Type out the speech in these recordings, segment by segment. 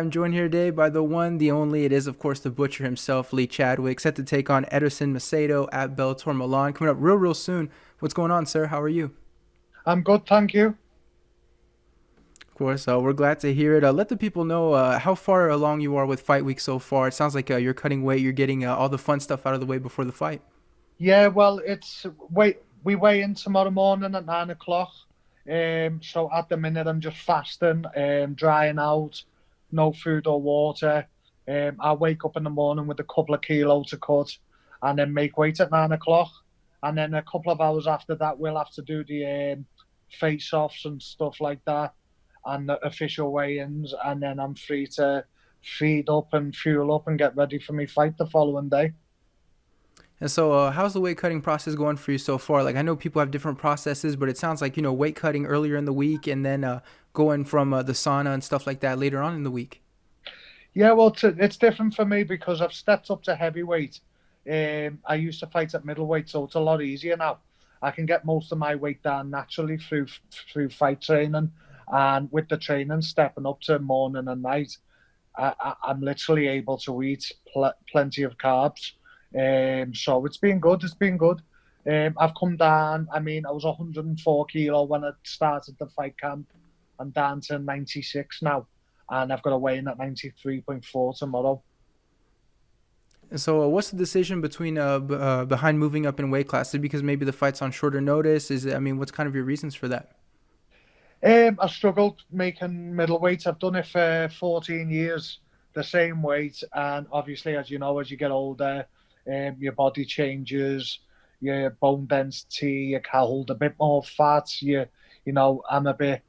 I'm joined here today by the one, the only. It is, of course, the butcher himself, Lee Chadwick, set to take on Ederson Macedo at Bellator Milan. Coming up real soon. What's going on, sir? How are you? I'm good, thank you. Of course, we're glad to hear it. Let the people know how far along you are with fight week so far. It sounds like you're cutting weight. You're getting all the fun stuff out of the way before the fight. Yeah, well, we weigh in tomorrow morning at 9 o'clock. So at the minute I'm just fasting, drying out, no food or water. I wake up in the morning with a couple of kilos to cut, and then make weight at 9 o'clock. And then a couple of hours after that, we'll have to do the face-offs and stuff like that, and the official weigh-ins, and then I'm free to feed up and fuel up and get ready for me fight the following day. And so, how's the weight cutting process going for you so far? Like, I know people have different processes, but it sounds like weight cutting earlier in the week, and then going from the sauna and stuff like that later on in the week. Yeah, well, it's different for me because I've stepped up to heavyweight. I used to fight at middleweight, so it's a lot easier now. I can get most of my weight down naturally through fight training, and with the training stepping up to morning and night, I'm literally able to eat plenty of carbs. So it's been good. It's been good. I've come down. I mean, I was 104 kilo when I started the fight camp. I'm down to 96 now, and I've got to weigh in at 93.4 tomorrow. And so, what's the decision between behind moving up in weight class? Is it because maybe the fight's on shorter notice? Is it, I mean, what's kind of your reasons for that? I struggled making middleweight. I've done it for 14 years, the same weight. And obviously, as you know, as you get older, your body changes, your bone density, you can hold a bit more fat. I'm a bit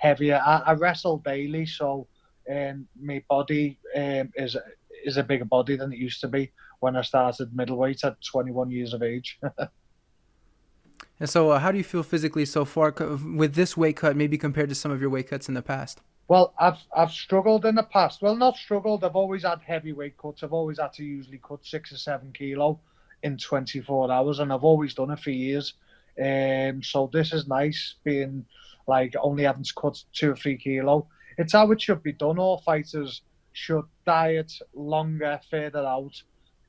heavier. I wrestle daily, so my body is a bigger body than it used to be when I started middleweight at 21 years of age. And so, how do you feel physically so far with this weight cut, maybe compared to some of your weight cuts in the past? Well, I've struggled in the past. Well, not struggled. I've always had heavyweight cuts. I've always had to usually cut 6 or 7 kilo in 24 hours, and I've always done it for years. So this is nice, being like only having to cut 2 or 3 kilo. It's how it should be done. All fighters should diet longer, further out,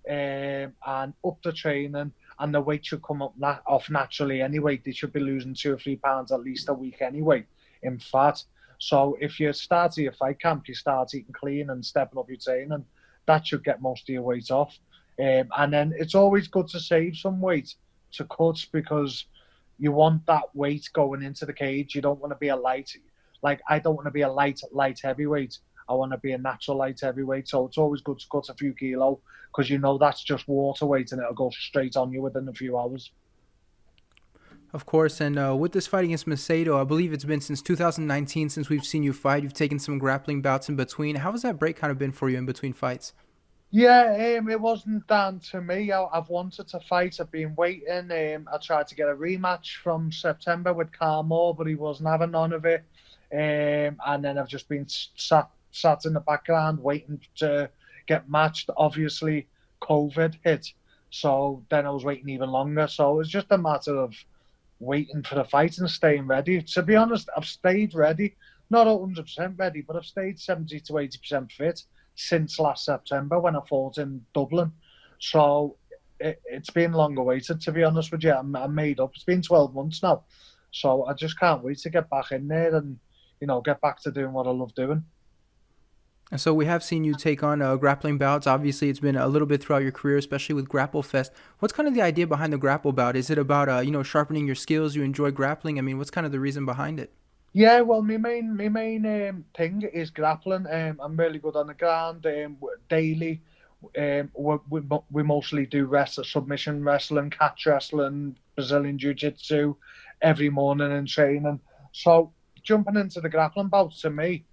and up the training, and the weight should come up off naturally anyway. They should be losing 2 or 3 pounds at least a week anyway in fat. So if you start your fight camp, you start eating clean and stepping up your training, that should get most of your weight off. And then it's always good to save some weight to cut because you want that weight going into the cage. You don't want to be a light, like I don't want to be a light heavyweight. I want to be a natural light heavyweight. So it's always good to cut a few kilo because you know that's just water weight and it'll go straight on you within a few hours. Of course, and with this fight against Macedo, I believe it's been since 2019 since we've seen you fight. You've taken some grappling bouts in between. How has that break kind of been for you in between fights? Yeah, it wasn't down to me. I've wanted to fight. I've been waiting. I tried to get a rematch from September with Carmore, but he wasn't having none of it. And then I've just been sat in the background waiting to get matched. Obviously, COVID hit, so then I was waiting even longer. So it was just a matter of waiting for the fight and staying ready. To be honest, I've stayed ready, not 100% ready, but I've stayed 70 to 80% fit since last September when I fought in Dublin. So it's been long awaited, to be honest with you. I'm made up. It's been 12 months now. So I just can't wait to get back in there and, get back to doing what I love doing. And so we have seen you take on grappling bouts. Obviously, it's been a little bit throughout your career, especially with Grapple Fest. What's kind of the idea behind the grapple bout? Is it about sharpening your skills? You enjoy grappling? I mean, what's kind of the reason behind it? Yeah, well, my main thing is grappling. I'm really good on the ground. Daily, we mostly do submission wrestling, catch wrestling, Brazilian jiu-jitsu every morning in training. So jumping into the grappling bout to me,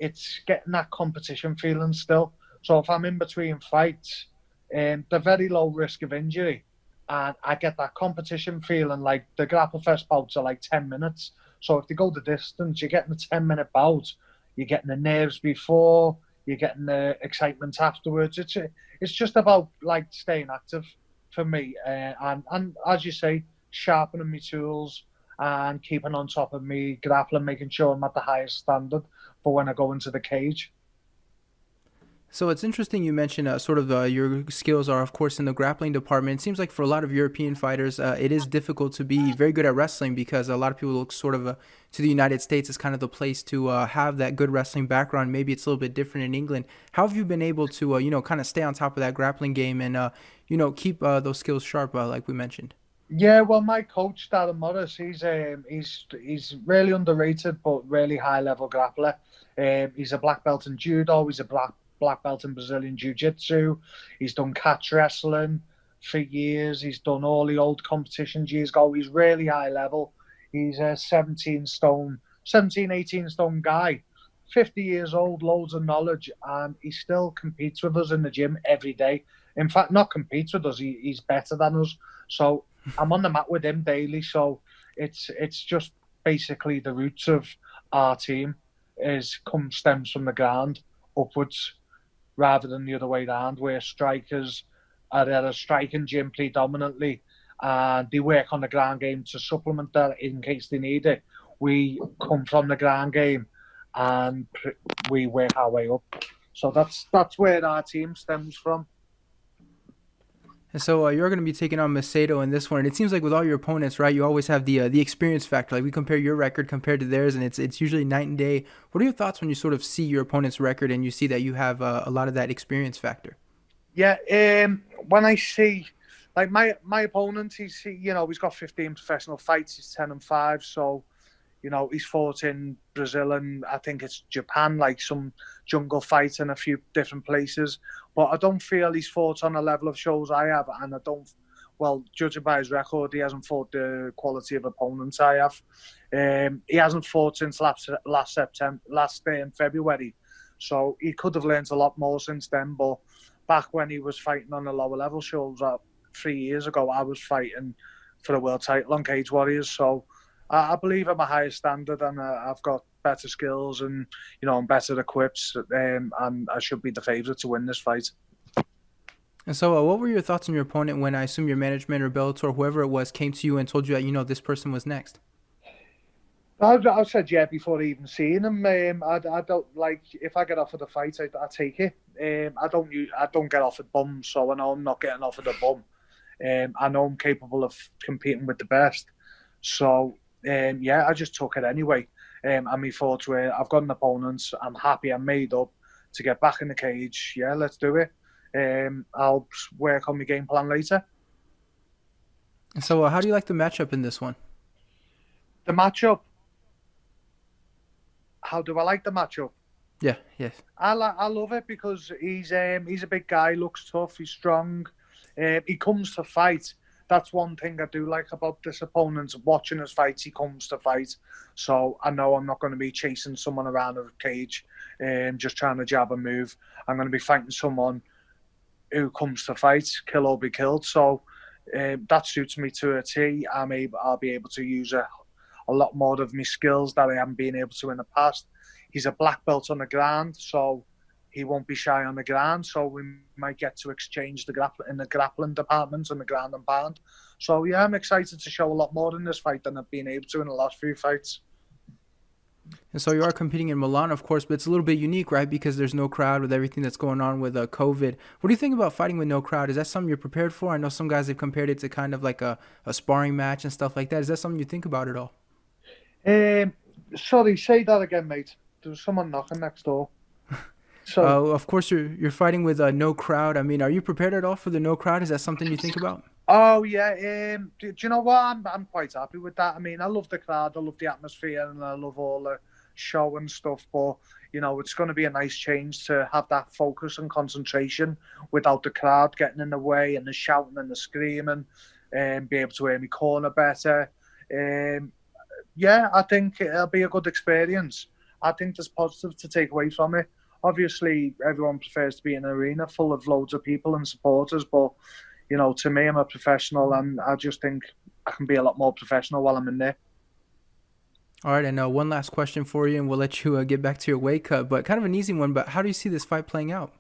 it's getting that competition feeling still. So if I'm in between fights, they're very low risk of injury, and I get that competition feeling. Like the grapple fest bouts are like 10 minutes. So if they go the distance, you're getting a 10-minute bout, you're getting the nerves before, you're getting the excitement afterwards. It's just about like staying active for me, and as you say, sharpening my tools and keeping on top of me grappling, making sure I'm at the highest standard for when I go into the cage. So it's interesting you mentioned sort of your skills are, of course, in the grappling department. It seems like for a lot of European fighters, it is difficult to be very good at wrestling because a lot of people look sort of to the United States as kind of the place to have that good wrestling background. Maybe it's a little bit different in England. How have you been able to, kind of stay on top of that grappling game and, keep those skills sharp, like we mentioned? Yeah, well, my coach, Darren Morris, he's really underrated, but really high level grappler. He's a black belt in judo. He's a black belt in Brazilian jiu jitsu. He's done catch wrestling for years. He's done all the old competitions years ago. He's really high level. He's a 18 stone guy, 50 years old, loads of knowledge, and he still competes with us in the gym every day. In fact, not competes with us, he's better than us. So I'm on the mat with him daily. So it's just basically the roots of our team stems from the ground upwards rather than the other way around, where strikers are at a striking gym predominantly and they work on the ground game to supplement that in case they need it. We come from the ground game and we work our way up. So that's where our team stems from. And so you're going to be taking on Macedo in this one. And it seems like with all your opponents, right, you always have the experience factor. Like we compare your record compared to theirs, and it's usually night and day. What are your thoughts when you sort of see your opponent's record and you see that you have a lot of that experience factor? Yeah, when I see like my opponent, he's got 15 professional fights. He's 10-5, so he's fought in Brazil and I think it's Japan, like some jungle fights in a few different places. But I don't feel he's fought on a level of shows I have, and I don't. Well, judging by his record, he hasn't fought the quality of opponents I have. He hasn't fought since last September, last day in February, so he could have learned a lot more since then. But back when he was fighting on the lower level shows, 3 years ago, I was fighting for the world title on Cage Warriors. So I believe I'm a higher standard and I've got better skills and, I'm better equipped and I should be the favourite to win this fight. And so what were your thoughts on your opponent when I assume your management or Bellator, whoever it was, came to you and told you that, this person was next? I said yeah before even seeing him. I don't like if I get offered a fight, I take it. I don't get offered bums, so I know I'm not getting offered a bum. I know I'm capable of competing with the best. So yeah, I just took it anyway. And my thoughts were, I've got an opponent. I'm happy. I'm made up to get back in the cage. Yeah, let's do it. I'll work on my game plan later. And so how do you like the matchup in this one? The matchup. How do I like the matchup? Yeah, yes. I love it because he's a big guy, looks tough, he's strong. He comes to fight. That's one thing I do like about this opponent. Watching his fights, he comes to fight. So I know I'm not going to be chasing someone around a cage, just trying to jab and move. I'm going to be fighting someone who comes to fight, kill or be killed. So that suits me to a T. I'll be able to use a lot more of my skills that I haven't been able to in the past. He's a black belt on the ground, so he won't be shy on the ground. So we might get to exchange in the grappling department and the ground and pound. So yeah, I'm excited to show a lot more in this fight than I've been able to in the last few fights. And so you are competing in Milan, of course, but it's a little bit unique, right? Because there's no crowd with everything that's going on with COVID. What do you think about fighting with no crowd? Is that something you're prepared for? I know some guys have compared it to kind of like a sparring match and stuff like that. Is that something you think about at all? Sorry, say that again, mate. There's someone knocking next door. So, of course, you're fighting with no crowd. I mean, are you prepared at all for the no crowd? Is that something you think about? oh yeah, do you know what? I'm quite happy with that. I mean, I love the crowd, I love the atmosphere, and I love all the show and stuff. But it's going to be a nice change to have that focus and concentration without the crowd getting in the way and the shouting and the screaming, and be able to hear me corner better. Yeah, I think it'll be a good experience. I think there's positive to take away from it. Obviously, everyone prefers to be in an arena full of loads of people and supporters, but to me, I'm a professional, and I just think I can be a lot more professional while I'm in there. All right, and one last question for you, and we'll let you get back to your weight cut, but kind of an easy one, but how do you see this fight playing out?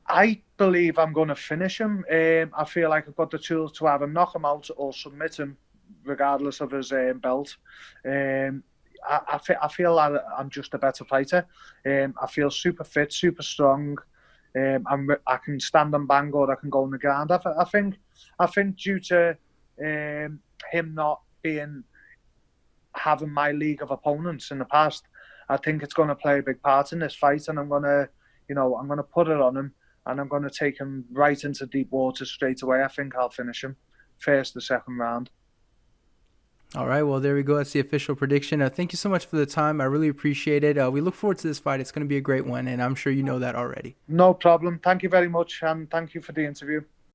I believe I'm going to finish him. I feel like I've got the tools to either knock him out or submit him, regardless of his belt. I feel that I'm just a better fighter. I feel super fit, super strong. I can stand and bang, or I can go on the ground. I think due to him not having my league of opponents in the past, I think it's going to play a big part in this fight, and I'm going to put it on him, and I'm going to take him right into deep water straight away. I think I'll finish him first or second round. All right, well, there we go. That's the official prediction. Thank you so much for the time. I really appreciate it. We look forward to this fight. It's going to be a great one, and I'm sure you know that already. No problem. Thank you very much, and thank you for the interview.